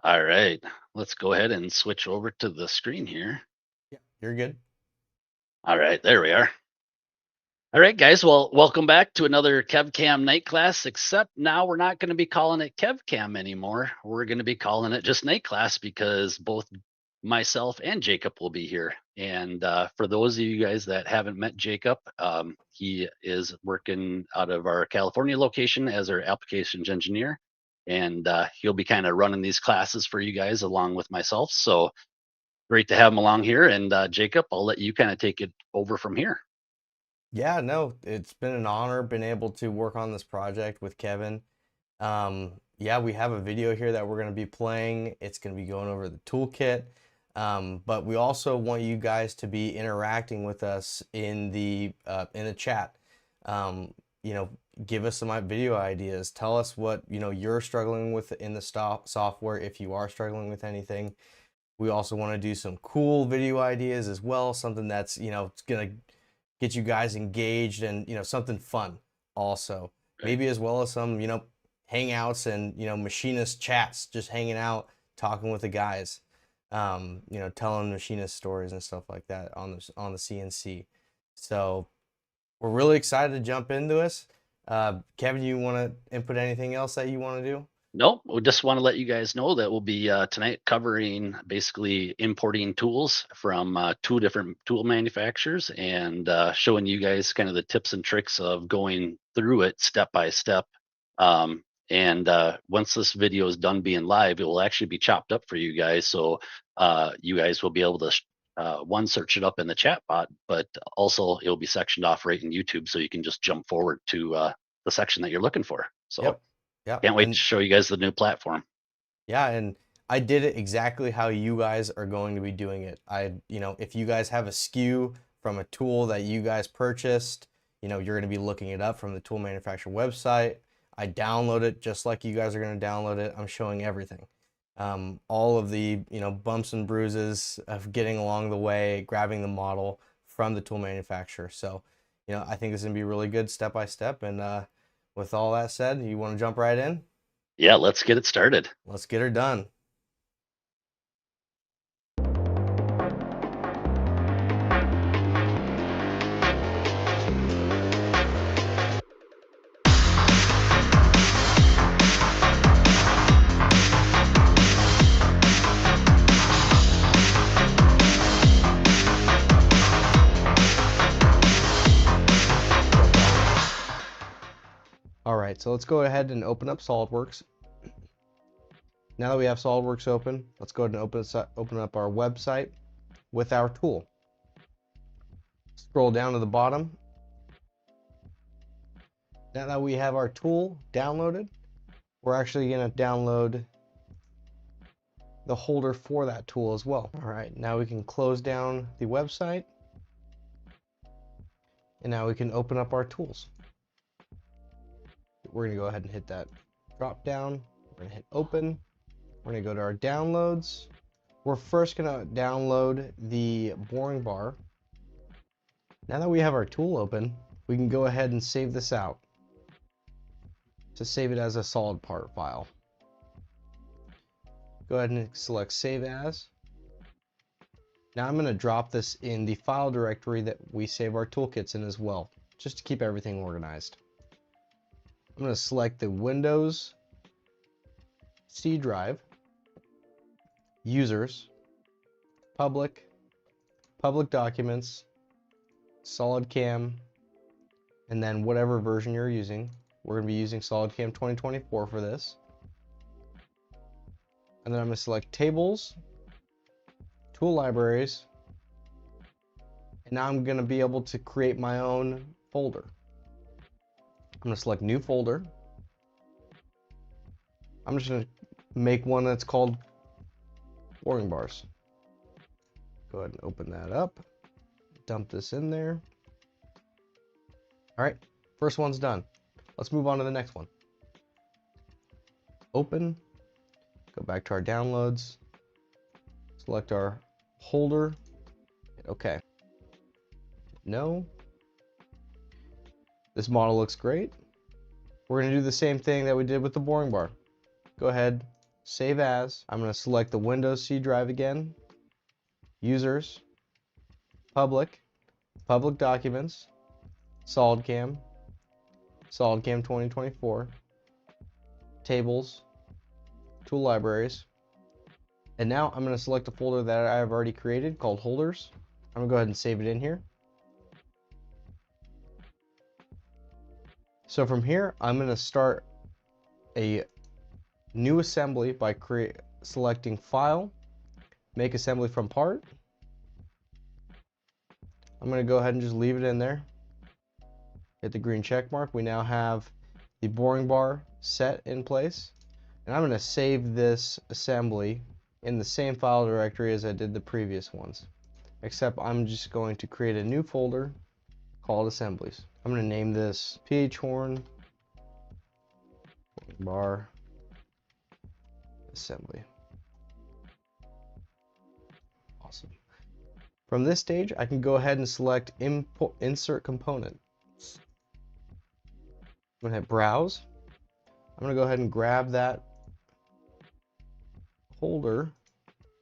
All right, let's go ahead and switch over to the screen here. Yeah, you're good. All right, there we are. All right, guys. Well, welcome back to another KevCam night class, except now we're not going to be calling it KevCam anymore. We're going to be calling it just night class because both myself and Jacob will be here. And for those of you guys that haven't met Jacob, he is working out of our California location as our applications engineer. And he'll be kind of running these classes for you guys along with myself. So great to have him along here. And Jacob, I'll let you kind of take it over from here. Yeah, no, it's been an honor being able to work on this project with Kevin. Yeah, we have a video here that we're going to be playing. It's going to be going over the toolkit. But we also want you guys to be interacting with us in the chat. You know, give us some video ideas. Tell us what, you're struggling with in the software if you are struggling with anything. We also want to do some cool video ideas as well, something that's, it's going to get you guys engaged and, something fun also. Right. Maybe as well as some, hangouts and, machinist chats, just hanging out, talking with the guys, telling machinist stories and stuff like that on the CNC. So we're really excited to jump into this. Kevin, you want to input anything else that you want to do? Nope. We just want to let you guys know that we'll be tonight covering basically importing tools from two different tool manufacturers and showing you guys kind of the tips and tricks of going through it step by step. And once this video is done being live, it will actually be chopped up for you guys. So you guys will be able to one, search it up in the chat bot, but also it'll be sectioned off right in YouTube. So you can just jump forward to the section that you're looking for. So Yep. Yep. can't wait to And show you guys the new platform. yeah, and I did it exactly how you guys are going to be doing it. If you guys have a SKU from a tool that you guys purchased, you're going to be looking it up from the tool manufacturer website. I download it just like you guys are going to download it. I'm showing everything. All of the, bumps and bruises of getting along the way, grabbing the model from the tool manufacturer. So, I think this is going to be really good step by step. And with all that said, you want to jump right in? Yeah, let's get it started. Let's get her done. All right, so let's go ahead and open up SolidWorks. Now that we have SolidWorks open, let's go ahead and open up our website with our tool. Scroll down to the bottom. Now that we have our tool downloaded, we're actually going to download the holder for that tool as well. All right, now we can close down the website, and now we can open up our tools. We're going to go ahead and hit that drop down. We're going to hit open. We're going to go to our downloads. We're first going to download the boring bar. Now that we have our tool open, we can go ahead and save this out. To save it as a solid part file. Go ahead and select Save As. Now I'm going to drop this in the file directory that we save our toolkits in as well, just to keep everything organized. I'm going to select the Windows C drive, Users, Public, Public Documents, SolidCAM, and then whatever version you're using. We're going to be using SolidCAM 2024 for this. And then I'm going to select Tables, Tool Libraries, and now I'm going to be able to create my own folder. I'm going to select New Folder. I'm just going to make one that's called Boring Bars. Go ahead and open that up. Dump this in there. All right, first one's done. Let's move on to the next one. Open. Go back to our downloads. Select our holder. Hit OK. No. This model looks great. We're going to do the same thing that we did with the boring bar. Go ahead, save as. I'm going to select the Windows C drive again, users, public documents, SolidCAM, SolidCAM 2024, tables, tool libraries. And now I'm going to select a folder that I've already created called holders. I'm going to go ahead and save it in here. So from here, I'm going to start a new assembly by selecting file, make assembly from part. I'm going to go ahead and just leave it in there. Hit the green check mark. We now have the boring bar set in place. And I'm going to save this assembly in the same file directory as I did the previous ones. Except I'm just going to create a new folder called assemblies. I'm going to name this PH horn bar assembly. Awesome. From this stage, I can go ahead and select insert component. I'm going to hit browse. I'm going to go ahead and grab that holder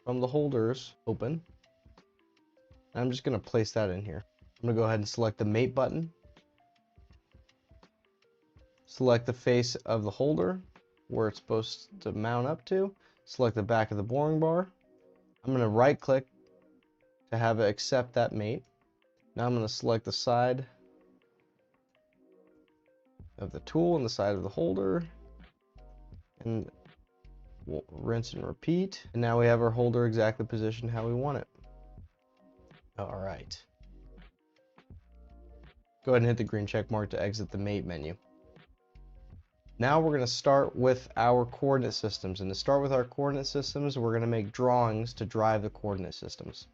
from the holders open. And I'm just going to place that in here. I'm going to go ahead and select the mate button. Select the face of the holder where it's supposed to mount up to. Select the back of the boring bar. I'm going to right click to have it accept that mate. Now I'm going to select the side of the tool and the side of the holder, and we'll rinse and repeat. And now we have our holder exactly positioned how we want it. All right. Go ahead and hit the green check mark to exit the mate menu. Now we're going to start with our coordinate systems. And to start with our coordinate systems, we're going to make drawings to drive the coordinate systems.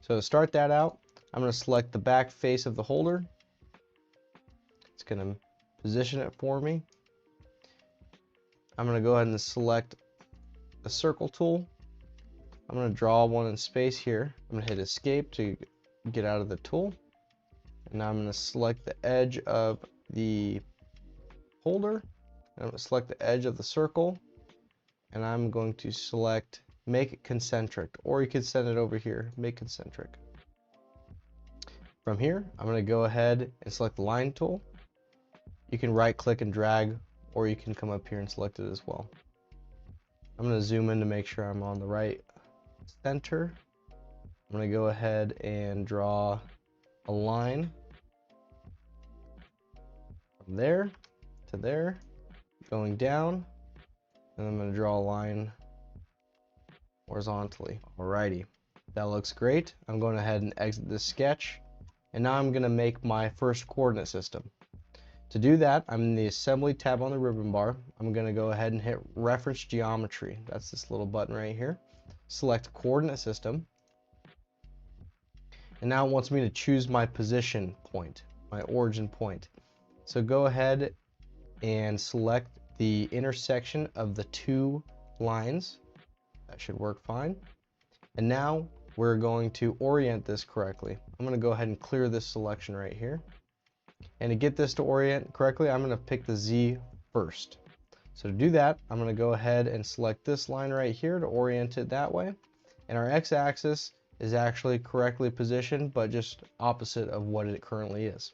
So to start that out, I'm going to select the back face of the holder. It's going to position it for me. I'm going to go ahead and select the circle tool. I'm going to draw one in space here. I'm going to hit escape to get out of the tool. And now I'm going to select the edge of the holder. I'm going to select the edge of the circle. And I'm going to select make it concentric, or you could send it over here, make concentric. From here, I'm going to go ahead and select the line tool. You can right click and drag, or you can come up here and select it as well. I'm going to zoom in to make sure I'm on the right center. I'm going to go ahead and draw a line from there to there, going down, and I'm going to draw a line horizontally. Alrighty, that looks great. I'm going ahead and exit this sketch, and now I'm going to make my first coordinate system. To do that, I'm in the assembly tab on the ribbon bar. I'm going to go ahead and hit reference geometry. That's this little button right here. Select coordinate system, and now it wants me to choose my position point, my origin point. So go ahead and select the intersection of the two lines. That should work fine. And now we're going to orient this correctly. I'm going to go ahead and clear this selection right here. And to get this to orient correctly, I'm going to pick the Z first. So to do that, I'm going to go ahead and select this line right here to orient it that way. And our x-axis is actually correctly positioned, but just opposite of what it currently is.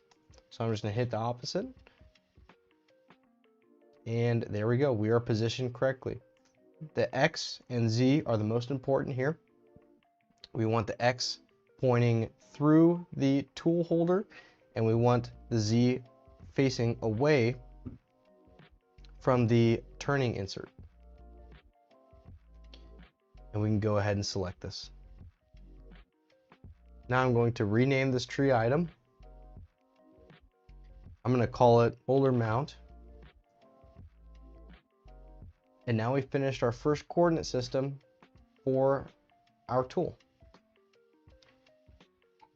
So I'm just going to hit the opposite. And there we go. We are positioned correctly. The X and Z are the most important here. We want the X pointing through the tool holder, and we want the Z facing away from the turning insert. And we can go ahead and select this. Now I'm going to rename this tree item. I'm going to call it holder mount. And now we've finished our first coordinate system for our tool.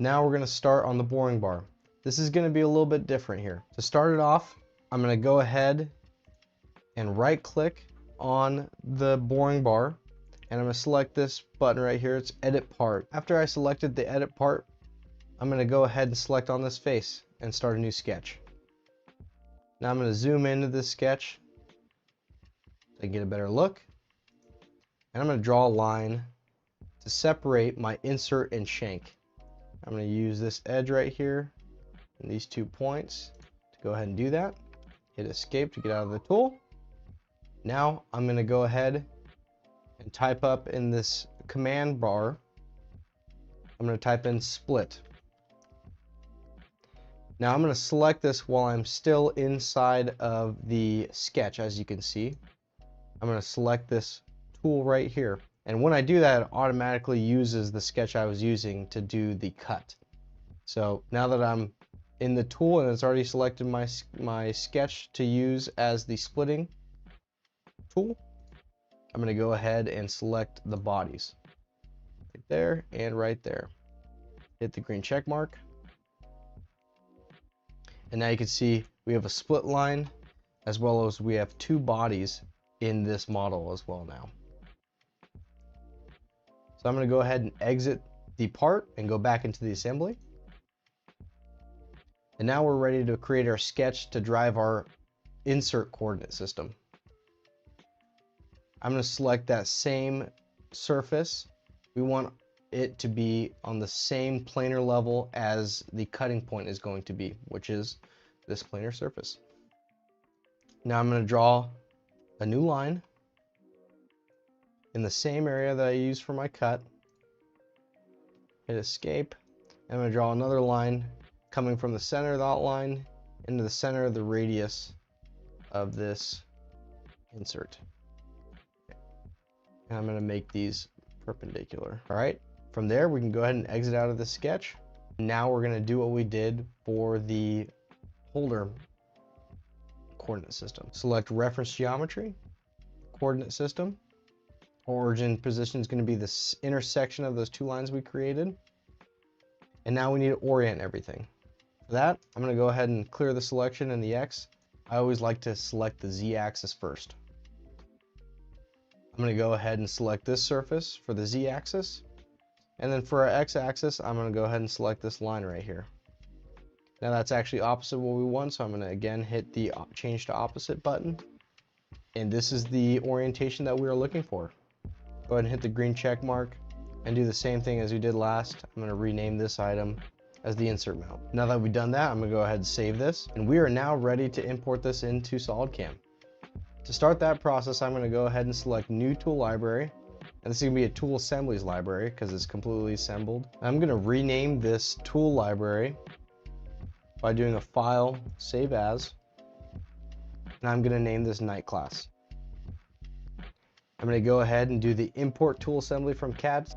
Now we're going to start on the boring bar. This is going to be a little bit different here. To start it off, I'm going to go ahead and right click on the boring bar, and I'm going to select this button right here. It's edit part. After I selected the edit part, I'm going to go ahead and select on this face and start a new sketch. Now I'm going to zoom into this sketch I get a better look. And I'm going to draw a line to separate my insert and shank. I'm going to use this edge right here and these 2 points to go ahead and do that. Hit escape to get out of the tool. Now I'm going to go ahead and type up in this command bar, I'm going to type in split. Now I'm going to select this while I'm still inside of the sketch. As you can see, I'm going to select this tool right here. And when I do that, it automatically uses the sketch I was using to do the cut. So now that I'm in the tool and it's already selected my sketch to use as the splitting tool, I'm going to go ahead and select the bodies. Right there and right there. Hit the green check mark. And now you can see we have a split line as well as we have 2 bodies in this model as well now. So I'm going to go ahead and exit the part and go back into the assembly. And now we're ready to create our sketch to drive our insert coordinate system. I'm going to select that same surface. We want it to be on the same planar level as the cutting point is going to be, which is this planar surface. Now I'm going to draw a new line in the same area that I used for my cut. Hit escape. I'm going to draw another line coming from the center of the outline into the center of the radius of this insert. And I'm going to make these perpendicular. All right. From there, we can go ahead and exit out of the sketch. Now we're going to do what we did for the holder coordinate system. Select reference geometry, coordinate system. Origin position is going to be this intersection of those 2 lines we created. And now we need to orient everything. For that, I'm going to go ahead and clear the selection in the X. I always like to select the Z axis first. I'm going to go ahead and select this surface for the Z axis. And then for our X axis, I'm going to go ahead and select this line right here. Now that's actually opposite what we want, so I'm going to again hit the change to opposite button. And this is the orientation that we are looking for. Go ahead and hit the green check mark and do the same thing as we did last. I'm going to rename this item as the insert mount. Now that we've done that, I'm going to go ahead and save this. And we are now ready to import this into SolidCAM. To start that process, I'm going to go ahead and select new tool library. And this is going to be a tool assemblies library because it's completely assembled. I'm going to rename this tool library by doing a file, save as, and I'm going to name this night class. I'm going to go ahead and do the import tool assembly from CAD.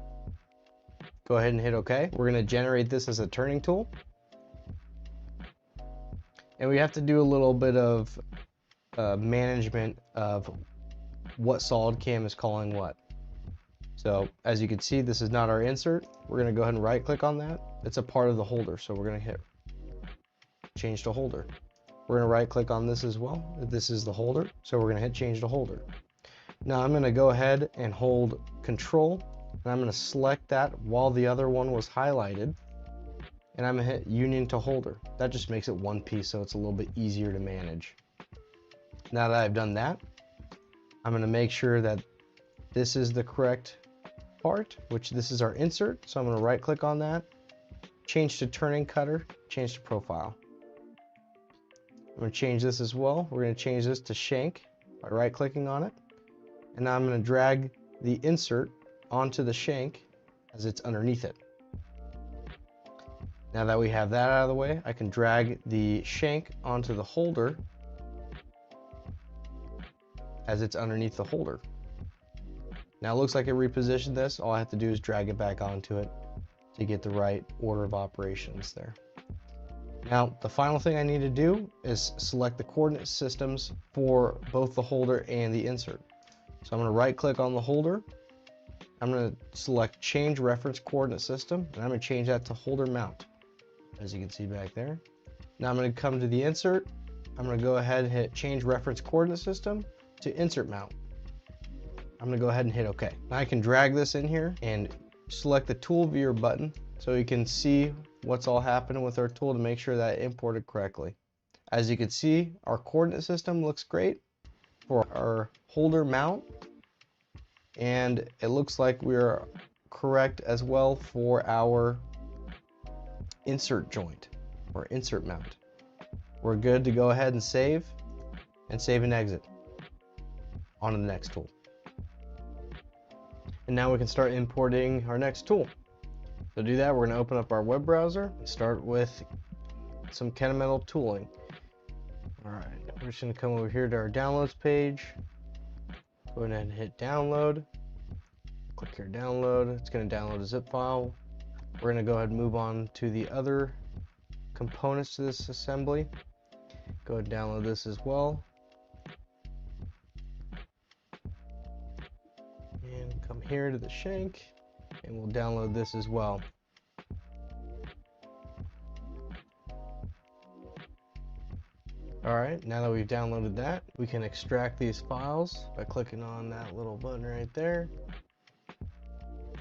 Go ahead and hit OK. We're going to generate this as a turning tool. And we have to do a little bit of management of what SolidCAM is calling what. So as you can see, this is not our insert. We're going to go ahead and right click on that. It's a part of the holder, so we're going to hit change to holder. We're going to right click on this as well. This is the holder, so we're going to hit change to holder. Now I'm going to go ahead and hold control, and I'm going to select that while the other one was highlighted, and I'm going to hit union to holder. That just makes it one piece, so it's a little bit easier to manage. Now that I've done that, I'm going to make sure that this is the correct part, which this is our insert. So I'm going to right click on that, change to turning cutter, change to profile. I'm going to change this as well. We're going to change this to shank by right clicking on it. And now I'm going to drag the insert onto the shank as it's underneath it. Now that we have that out of the way, I can drag the shank onto the holder as it's underneath the holder. Now it looks like it repositioned this. All I have to do is drag it back onto it to get the right order of operations there. Now the final thing I need to do is select the coordinate systems for both the holder and the insert. So I'm going to right click on the holder. I'm going to select change reference coordinate system, and I'm going to change that to holder mount, as you can see back there. Now I'm going to come to the insert. I'm going to go ahead and hit change reference coordinate system to insert mount. I'm going to go ahead and hit OK. Now I can drag this in here and select the tool viewer button so you can see what's all happening with our tool to make sure that it imported correctly. As you can see, our coordinate system looks great. for our holder mount, and it looks like we're correct as well for our insert joint or insert mount. We're good to go ahead and save and exit on to the next tool. And now we can start importing our next tool. To do that, we're going to open up our web browser and start with some Kennametal tooling. Alright, we're just going to come over here to our downloads page. Go ahead and hit download. Click here, download. It's going to download a zip file. We're going to go ahead and move on to the other components to this assembly. Go ahead and download this as well. And come here to the shank, and we'll download this as well. Alright, now that we've downloaded that, we can extract these files by clicking on that little button right there.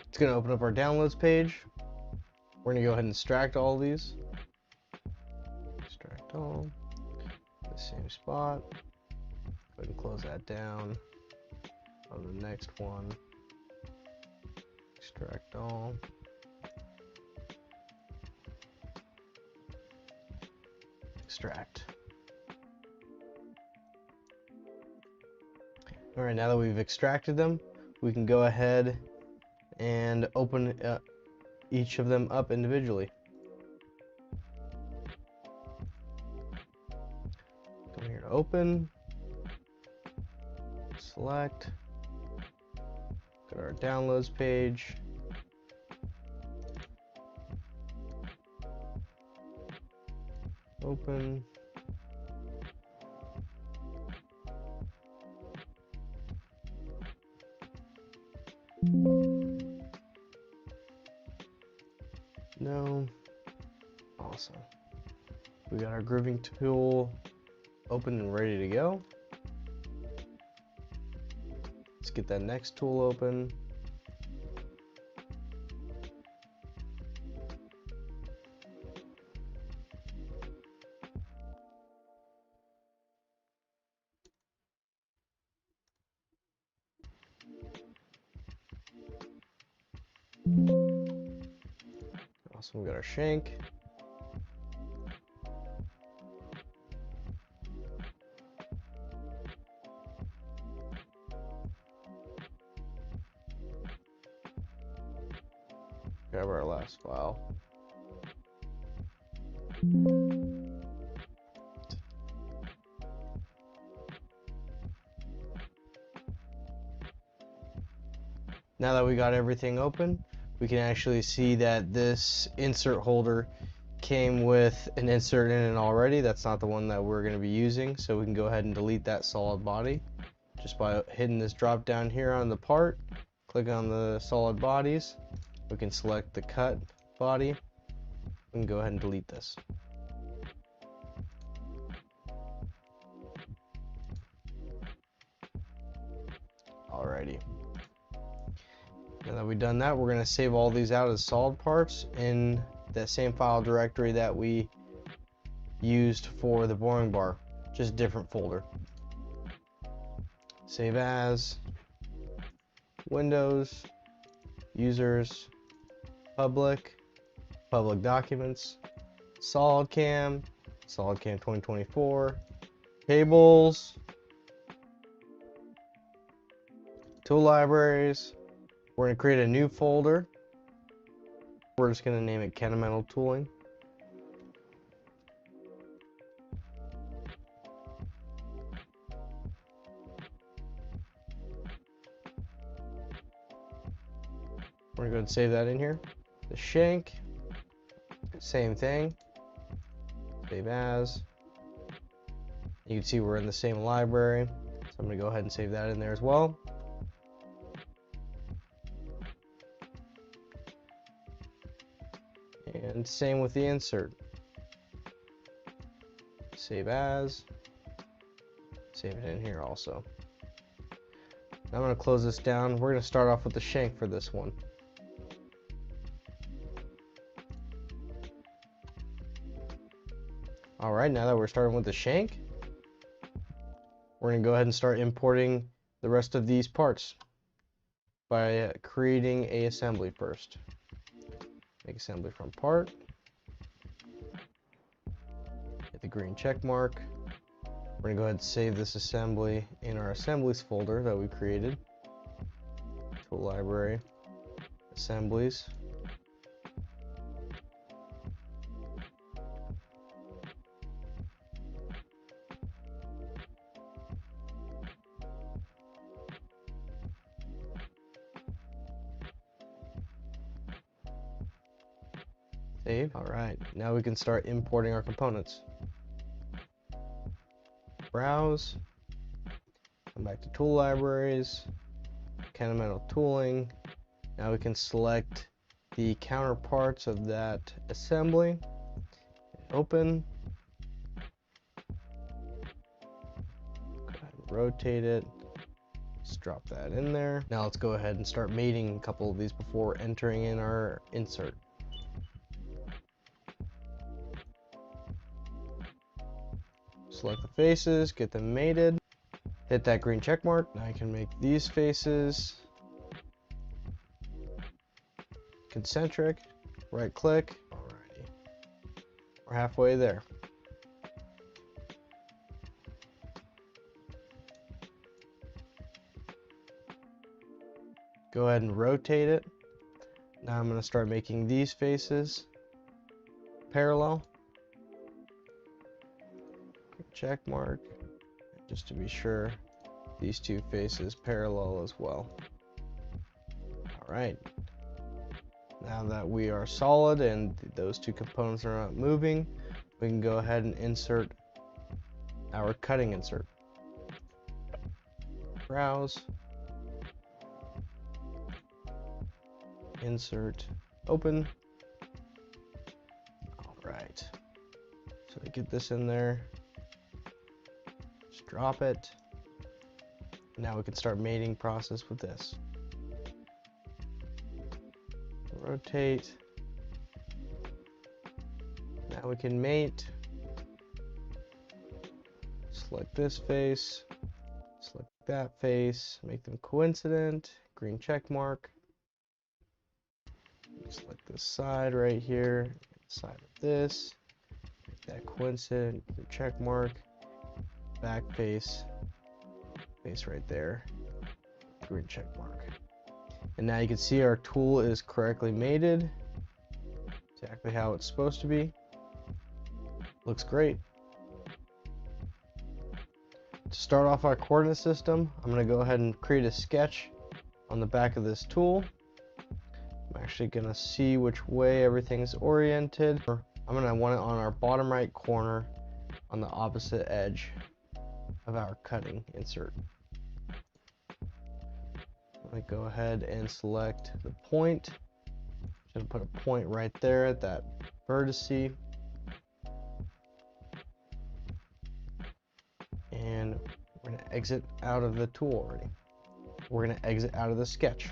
It's going to open up our downloads page. We're going to go ahead and extract all of these. Extract all. The same spot. Go ahead and close that down. On the next one. Extract all. Extract. Alright, now that we've extracted them, we can go ahead and open each of them up individually. Come here to open, select, go to our downloads page, open, no, awesome. We got our grooving tool open and ready to go. Let's get that next tool open. Awesome, we got our shank. Grab our last file. Now that we got everything open, we can actually see that this insert holder came with an insert in it already. That's not the one that we're going to be using, so we can go ahead and delete that solid body just by hitting this drop down here on the part. Click on the solid bodies. We can select the cut body and go ahead and delete this. Alrighty. Now that we've done that, we're going to save all these out as solid parts in that same file directory that we used for the boring bar, just different folder. Save as, Windows, Users, Public, Public Documents, SolidCAM, SolidCAM 2024, Tables, Tool Libraries. We're going to create a new folder. We're just going to name it Kennametal Tooling. We're going to go ahead and save that in here. The shank, same thing. Save as. You can see we're in the same library. So I'm going to go ahead and save that in there as well. And same with the insert. Save as. Save it in here also. Now I'm going to close this down. We're going to start off with the shank for this one. Alright, now that we're starting with the shank, we're going to go ahead and start importing the rest of these parts by creating a assembly first. Make assembly from part. Hit the green check mark. We're going to go ahead and save this assembly in our assemblies folder that we created. Tool library, assemblies. Save. All right, now we can start importing our components. Browse. Come back to tool libraries. Metal tooling. Now we can select the counterparts of that assembly. Open. Go ahead and rotate it. Just drop that in there. Now let's go ahead and start mating a couple of these before entering in our insert. Select the faces, get them mated, hit that green check mark. Now I can make these faces concentric, right click. Alrighty, we're halfway there. Go ahead and rotate it. Now I'm going to start making these faces parallel. Check mark, just to be sure these two faces parallel as well. All right, now that we are solid and those two components are not moving, we can go ahead and insert our cutting insert. Browse, insert, open. All right, so we get this in there. Drop it. Now we can start mating process with this. Rotate. Now we can mate. Select this face. Select that face. Make them coincident. Green check mark. Select this side right here. Side of this. Make that coincident. Green check mark. Back face right there, green check mark. And now you can see our tool is correctly mated, exactly how it's supposed to be. Looks great. To start off our coordinate system, I'm going to go ahead and create a sketch on the back of this tool. I'm actually going to see which way everything's oriented. I'm going to want it on our bottom right corner on the opposite edge of our cutting insert. I'm going to go ahead and select the point. I'm going to put a point right there at that vertice. And we're going to exit out of the tool already. We're going to exit out of the sketch.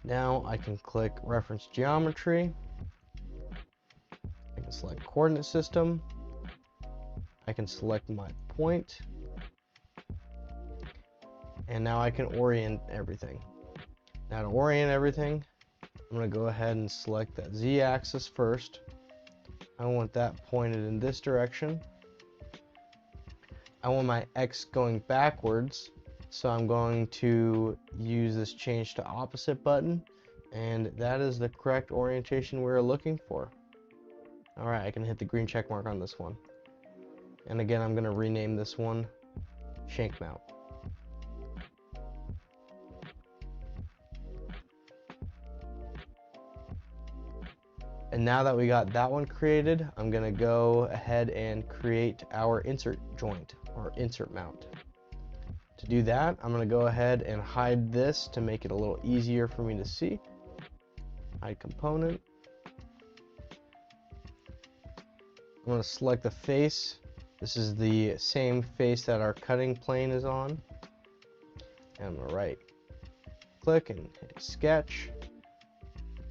Now I can click reference geometry. I can select coordinate system. I can select my point, and now I can orient everything. Now to orient everything, I'm going to go ahead and select that Z-axis first. I want that pointed in this direction. I want my X going backwards, so I'm going to use this change to opposite button, and that is the correct orientation we're looking for. Alright, I can hit the green check mark on this one. And again, I'm going to rename this one shank mount. And now that we got that one created, I'm going to go ahead and create our insert joint or insert mount. To do that, I'm going to go ahead and hide this to make it a little easier for me to see. Hide component. I'm going to select the face. This is the same face that our cutting plane is on. And I'm going to right click and hit sketch.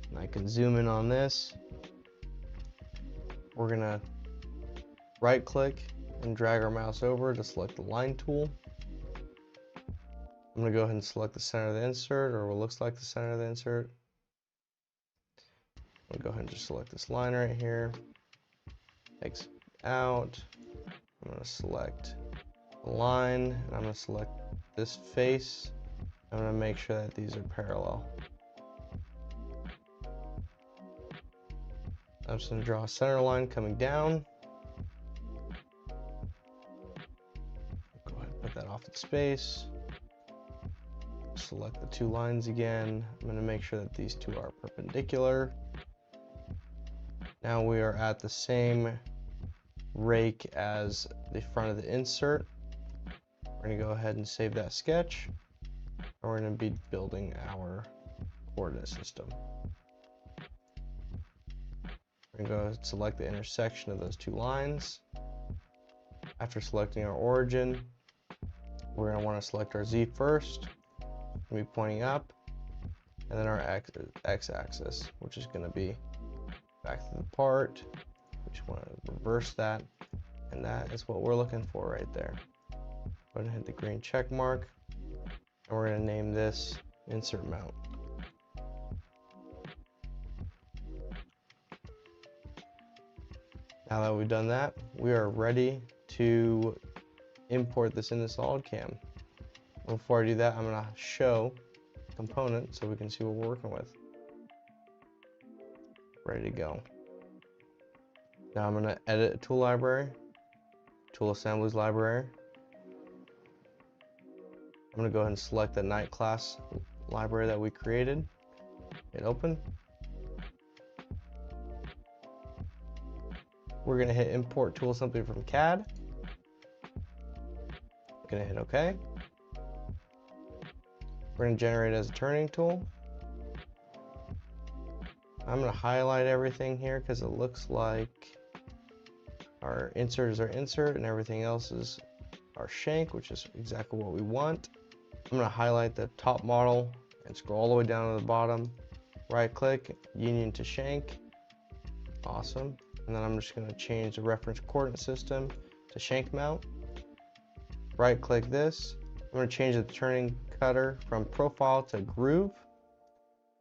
And I can zoom in on this. We're going to right click and drag our mouse over to select the line tool. I'm going to go ahead and select the center of the insert, or what looks like the center of the insert. I'm going to go ahead and just select this line right here. Exit out. I'm going to select the line, and I'm going to select this face. I'm going to make sure that these are parallel. I'm just going to draw a center line coming down. Go ahead and put that off in space. Select the two lines again. I'm going to make sure that these two are perpendicular. Now we are at the same rake as the front of the insert. We're going to go ahead and save that sketch. And we're going to be building our coordinate system. We're going to go select the intersection of those two lines. After selecting our origin, we're going to want to select our Z first. We're going to be pointing up, and then our x-axis, which is going to be back to the part. We just want to reverse that, and that is what we're looking for right there. Go ahead and hit the green check mark, and we're going to name this insert mount. Now that we've done that, we are ready to import this into SolidCAM. Before I do that, I'm going to show component so we can see what we're working with. Ready to go. Now I'm going to edit a tool library, tool assemblies library. I'm going to go ahead and select the night class library that we created. Hit open. We're going to hit import tool assembly from CAD. Going to hit OK. We're going to generate as a turning tool. I'm going to highlight everything here because it looks like our insert is our insert and everything else is our shank, which is exactly what we want. I'm going to highlight the top model and scroll all the way down to the bottom. Right click, union to shank. Awesome. And then I'm just going to change the reference coordinate system to shank mount. Right click this. I'm going to change the turning cutter from profile to groove.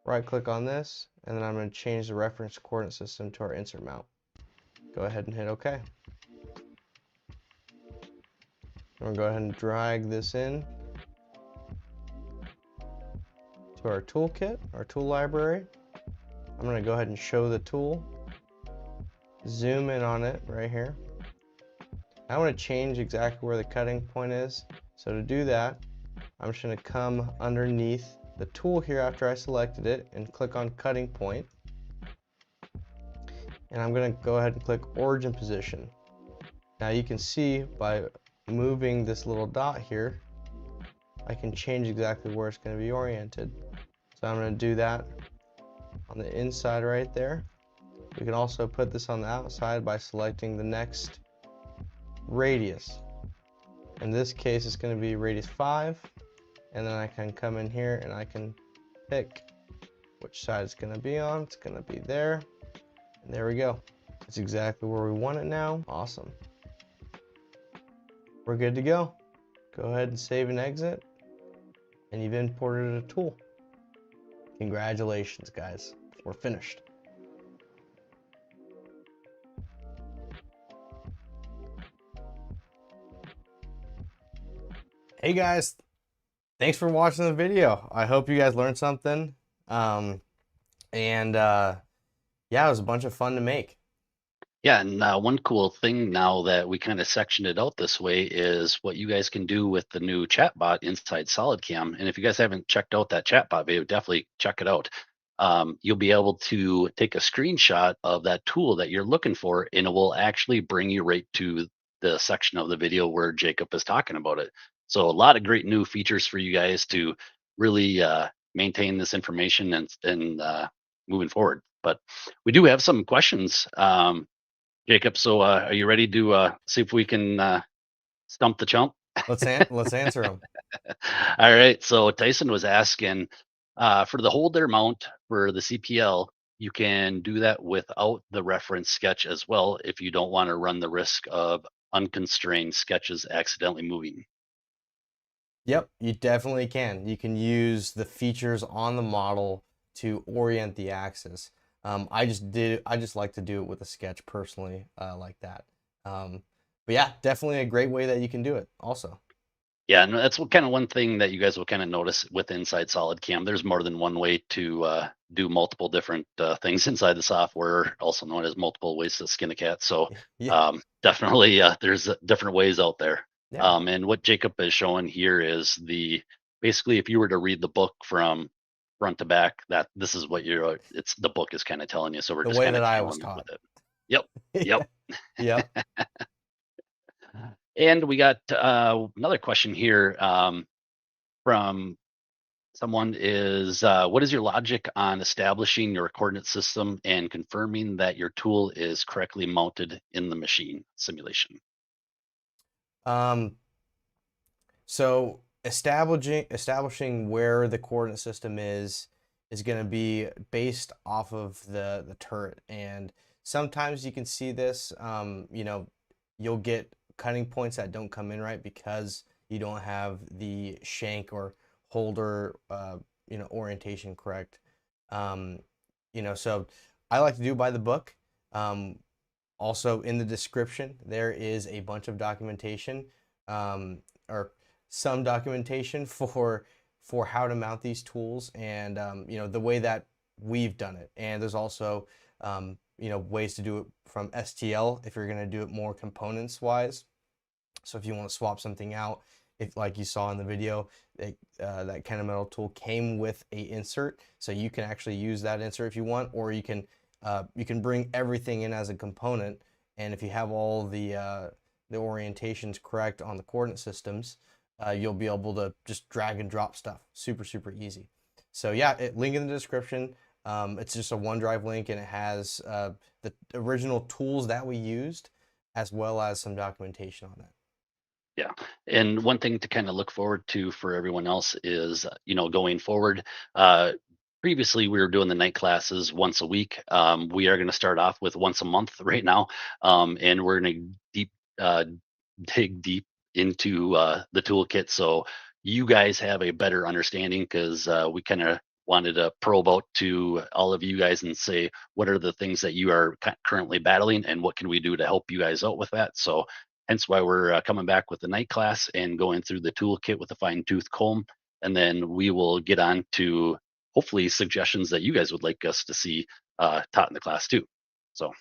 Right click on this, and then I'm going to change the reference coordinate system to our insert mount. Go ahead and hit OK. I'm going to go ahead and drag this in to our toolkit, our tool library. I'm going to go ahead and show the tool. Zoom in on it right here. I want to change exactly where the cutting point is. So to do that, I'm just going to come underneath the tool here after I selected it and click on cutting point. And I'm going to go ahead and click origin position. Now you can see by moving this little dot here, I can change exactly where it's going to be oriented. So I'm going to do that on the inside right there. We can also put this on the outside by selecting the next radius. In this case, it's going to be radius 5, and then I can come in here and I can pick which side it's going to be on. It's going to be there, and there we go. It's exactly where we want it now. Awesome. We're good to go. Go ahead and save and exit, and you've imported a tool. Congratulations, guys. We're finished. Hey guys, thanks for watching the video. I hope you guys learned something. Yeah, it was a bunch of fun to make. Yeah, and one cool thing now that we kind of sectioned it out this way is what you guys can do with the new chatbot inside SolidCAM. And if you guys haven't checked out that chatbot video, definitely check it out. You'll be able to take a screenshot of that tool that you're looking for, and it will actually bring you right to the section of the video where Jacob is talking about it. So a lot of great new features for you guys to really maintain this information and moving forward. But we do have some questions, Jacob. So are you ready to see if we can stump the chump? Let's answer them. All right. So Tyson was asking for the holder mount for the CPL. You can do that without the reference sketch as well if you don't want to run the risk of unconstrained sketches accidentally moving. Yep, you definitely can. You can use the features on the model to orient the axis. I just like to do it with a sketch personally, like that. But yeah, definitely a great way that you can do it also. Yeah, and that's what kind of one thing that you guys will kind of notice with inside SolidCAM. There's more than one way to do multiple different things inside the software, also known as multiple ways to skin a cat. So Yeah, definitely, there's different ways out there. yeah. And what Jacob is showing here is basically if you were to read the book from front to back, that this is what it's the book is kind of telling you. So we're The just way kind that of I was channeling with taught. it. Yep, yep. Yeah, yep. And we got another question here from someone is what is your logic on establishing your coordinate system and confirming that your tool is correctly mounted in the machine simulation? Um, So establishing where the coordinate system is going to be based off of the turret, and sometimes you can see this. You'll get cutting points that don't come in right because you don't have the shank or holder orientation correct. Um, so I like to do by the book. Um, Also in the description there is a bunch of documentation, or some documentation for how to mount these tools, and the way that we've done it. And there's also ways to do it from STL if you're going to do it more components wise. So if you want to swap something out, if like you saw in the video, that kind of metal tool came with a insert, so you can actually use that insert if you want, or you can bring everything in as a component, and if you have all the orientations correct on the coordinate systems, you'll be able to just drag and drop stuff super easy. So yeah, link in the description. It's just a OneDrive link, and it has the original tools that we used as well as some documentation on it. Yeah. And one thing to kind of look forward to for everyone else is, going forward, uh, previously we were doing the night classes once a week. We are going to start off with once a month right now. And we're going to uh, dig deep into the toolkit. So you guys have a better understanding because we kind of wanted to probe out to all of you guys and say, what are the things that you are currently battling and what can we do to help you guys out with that? So hence why we're coming back with the night class and going through the toolkit with a fine tooth comb. And then we will get on to hopefully suggestions that you guys would like us to see taught in the class too. So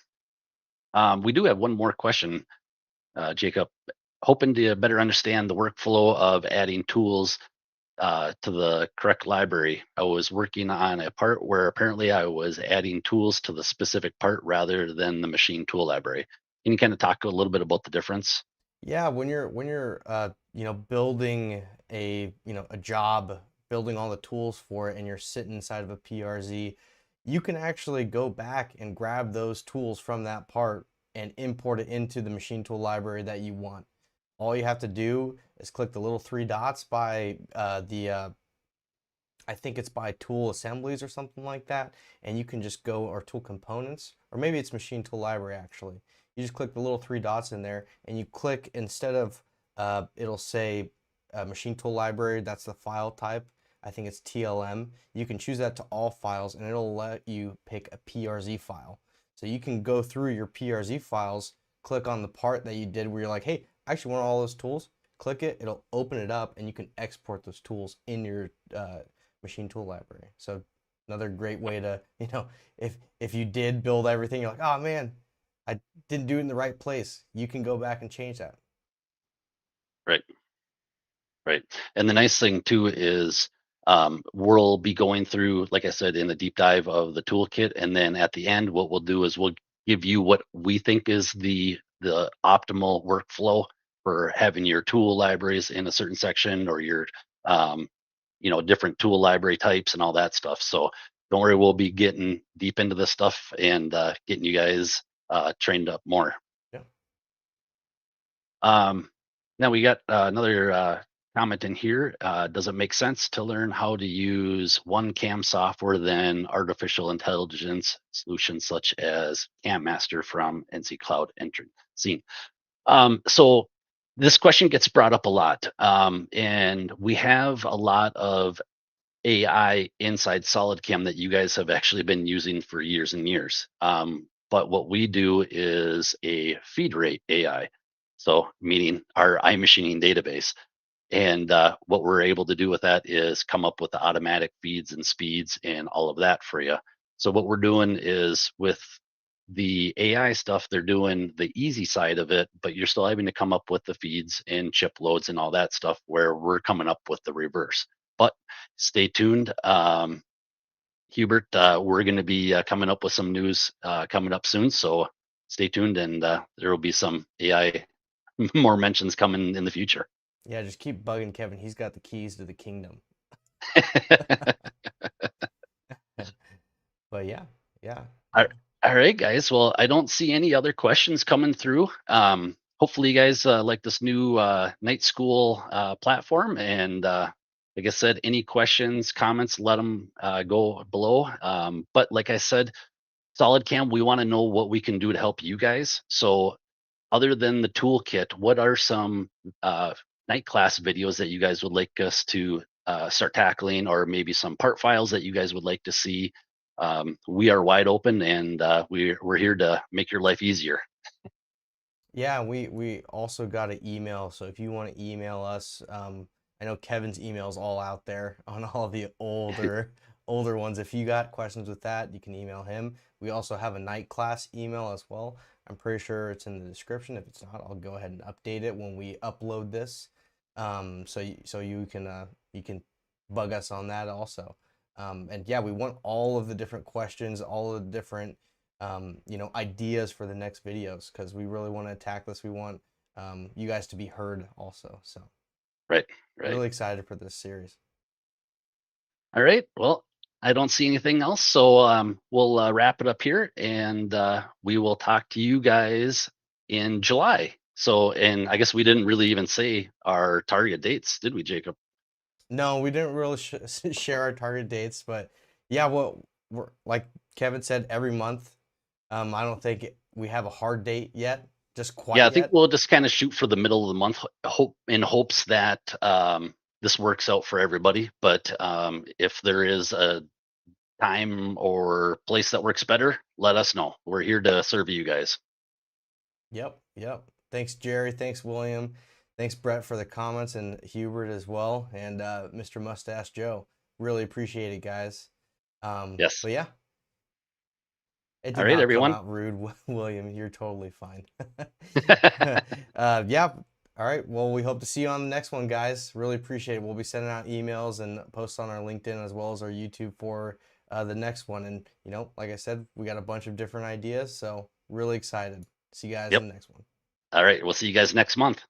we do have one more question, Jacob. Hoping to better understand the workflow of adding tools to the correct library. I was working on a part where apparently I was adding tools to the specific part rather than the machine tool library. Can you kind of talk a little bit about the difference? Yeah, when you're building a job, building all the tools for it, and you're sitting inside of a PRZ, you can actually go back and grab those tools from that part and import it into the machine tool library that you want. All you have to do is click the little three dots by I think it's by tool assemblies or something like that, and you can just go, or tool components, or maybe it's machine tool library actually. You just click the little three dots in there, and you click, instead of it'll say machine tool library, that's the file type. I think it's TLM. You can choose that to all files, and it'll let you pick a PRZ file. So you can go through your PRZ files, click on the part that you did where you're like, hey, I actually want all those tools. Click it, it'll open it up, and you can export those tools in your machine tool library. So another great way to, if you did build everything, you're like, oh man, I didn't do it in the right place. You can go back and change that. Right. Right. And the nice thing too is we'll be going through, like I said, in the deep dive of the toolkit. And then at the end, what we'll do is we'll give you what we think is the optimal workflow for having your tool libraries in a certain section or your um, different tool library types and all that stuff. So don't worry, we'll be getting deep into this stuff and getting you guys trained up more. Yeah. Um, Now we got another comment in here. Does it make sense to learn how to use one CAM software than artificial intelligence solutions such as CAM Master from NC Cloud Entry Scene? So this question gets brought up a lot, and we have a lot of AI inside SolidCAM that you guys have actually been using for years and years. But what we do is a feed rate AI, so meaning our iMachining database. And what we're able to do with that is come up with the automatic feeds and speeds and all of that for you. So what we're doing is with the AI stuff, they're doing the easy side of it, but you're still having to come up with the feeds and chip loads and all that stuff where we're coming up with the reverse. But stay tuned. Hubert, we're going to be coming up with some news coming up soon. So stay tuned and there will be some AI more mentions coming in the future. Yeah, just keep bugging Kevin. He's got the keys to the kingdom. But yeah, yeah, All yeah. all right, guys. Well, I don't see any other questions coming through. Hopefully, you guys like this new night school platform. And like I said, any questions, comments, let them go below. But like I said, SolidCam, we want to know what we can do to help you guys. So, other than the toolkit, what are some night class videos that you guys would like us to start tackling, or maybe some part files that you guys would like to see? We are wide open, and we're here to make your life easier. Yeah, we also got an email, so if you want to email us, I know Kevin's email's all out there on all the older ones. If you got questions with that, you can email him. We also have a night class email as well. I'm pretty sure it's in the description. If it's not, I'll go ahead and update it when we upload this. So you can bug us on that also. And yeah, we want all of the different questions, all of the different ideas for the next videos because we really want to attack this. We want you guys to be heard also. So Right, right. really excited for this series. All right. Well, I don't see anything else, so we'll wrap it up here, and we will talk to you guys in July. So, and I guess we didn't really even say our target dates, did we, Jacob? No, we didn't really share our target dates, but yeah, well, we're like Kevin said, every month. I don't think we have a hard date yet, just Yeah, quite I think yet. we'll just kind of shoot for the middle of the month, hope in hopes that this works out for everybody. But if there is a time or place that works better, let us know. We're here to serve you guys. Yep, yep. Thanks, Jerry. Thanks, William. Thanks, Brett, for the comments, and Hubert as well, and Mr. Mustache Joe. Really appreciate it, guys. Yes. But yeah, it All did right, not come everyone. out rude, William. You're totally fine. Yeah. All right. Well, we hope to see you on the next one, guys. Really appreciate it. We'll be sending out emails and posts on our LinkedIn as well as our YouTube for the next one. And, like I said, we got a bunch of different ideas. So, really excited. See you guys Yep. in the next one. All right. We'll see you guys next month.